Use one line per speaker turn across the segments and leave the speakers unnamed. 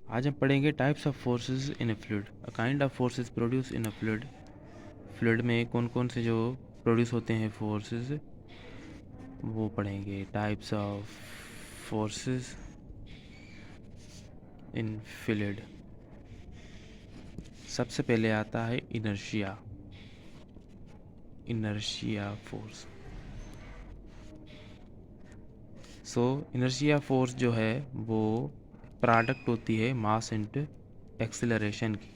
आज हम पढ़ेंगे types of forces in a fluid, a kind of forces produce in a fluid. Fluid में कौन कौन से जो प्रोड्यूस होते हैं फोर्सेस, वो पढ़ेंगे। Types of forces in fluid. सबसे पहले आता है inertia. Inertia force. Inertia force जो है वो प्रोडक्ट होती है मास इनटू एक्सेलरेशन की।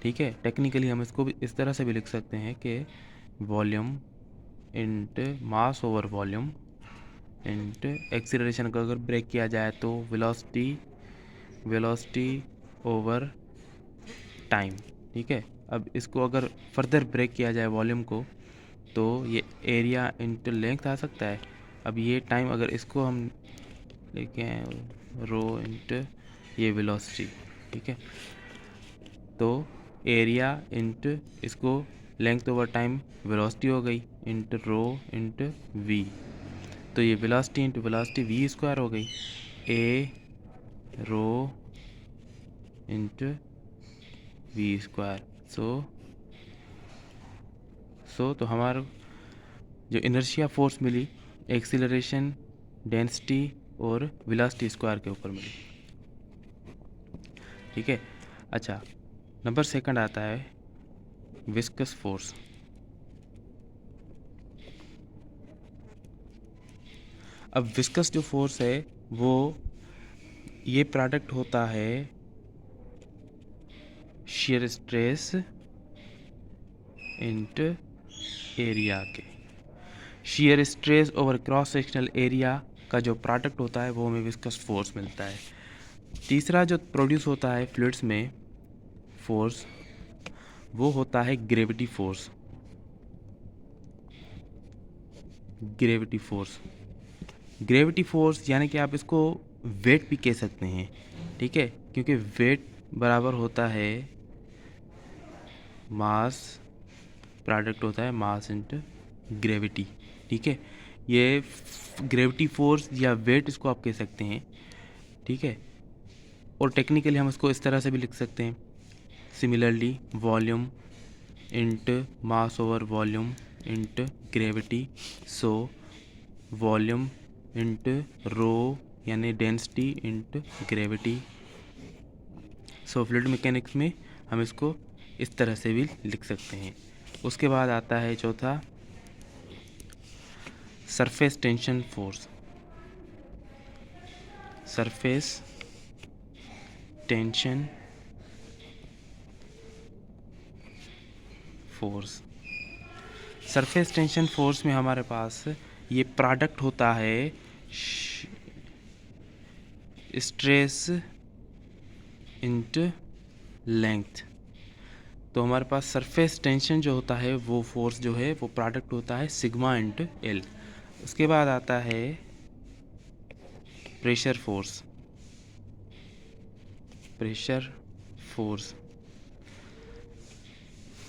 ठीक है, टेक्निकली हम इसको भी इस तरह से भी लिख सकते हैं कि volume into mass over volume into acceleration को अगर ब्रेक किया जाए तो वेलोसिटी ओवर टाइम। ठीक है, अब इसको अगर फर्दर ब्रेक किया जाए वॉल्यूम को तो ये एरिया इंटू लेंथ आ सकता है। अब ये टाइम अगर इसको हम लेके रो इंटू ये वेलोसिटी। ठीक है, तो एरिया इंटू इसको लेंथ ओवर टाइम वेलोसिटी हो गई इंटू रो इंटू वी। तो ये velocity into velocity V square हो गई, A rho into V square. तो हमारा जो इनर्शिया फोर्स मिली एक्सीलरेशन, डेंसिटी और वेलोसिटी स्क्वायर के ऊपर मिली। ठीक है, अच्छा, नंबर सेकंड आता है विस्कस फोर्स। अब विस्कस जो फोर्स है वो ये प्रोडक्ट होता है shear स्ट्रेस इंटू एरिया के। shear stress over cross sectional area का जो प्रोडक्ट होता है वो हमें विस्कस फोर्स मिलता है। तीसरा जो प्रोड्यूस होता है फ्लूइड्स में फोर्स वो होता है gravity force. Gravity force, gravity force यानी कि आप इसको वेट भी कह सकते हैं। ठीक है, क्योंकि वेट बराबर होता है मास, प्रोडक्ट होता है मास इंटू ग्रेविटी। ठीक है, ये ग्रेविटी फोर्स या वेट इसको आप कह सकते हैं। ठीक है, और टेक्निकली हम इसको इस तरह से भी लिख सकते हैं। Similarly volume into mass over volume into gravity. So volume into rho यानी डेंसिटी इंटू ग्रेविटी। सो फ्लूइड मैकेनिक्स में हम इसको इस तरह से भी लिख सकते हैं। उसके बाद आता है चौथा surface tension force. Surface tension force. Surface tension force में हमारे पास ये प्रोडक्ट होता है स्ट्रेस इंटू लेंथ। तो हमारे पास सरफेस टेंशन जो होता है वो फोर्स जो है वो प्रोडक्ट होता है सिग्मा इंटू एल। उसके बाद आता है प्रेशर फोर्स। प्रेशर फोर्स,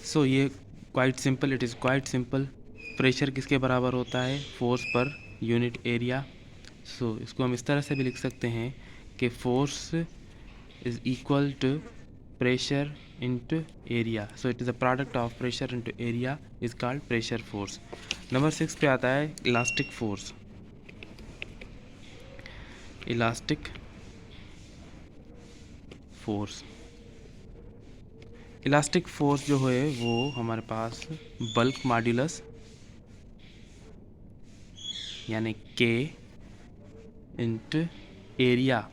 सो ये quite simple, it is quite simple. Pressure किसके बराबर होता है? Force per unit area. सो इसको हम इस तरह से भी लिख सकते हैं कि force is equal to pressure into area, so it is a product of pressure into area is called pressure force. Number 6 पे आता है elastic force. Elastic force, elastic force जो है वो हमारे पास बल्क मॉड्यूलस यानी के इंटू एरिया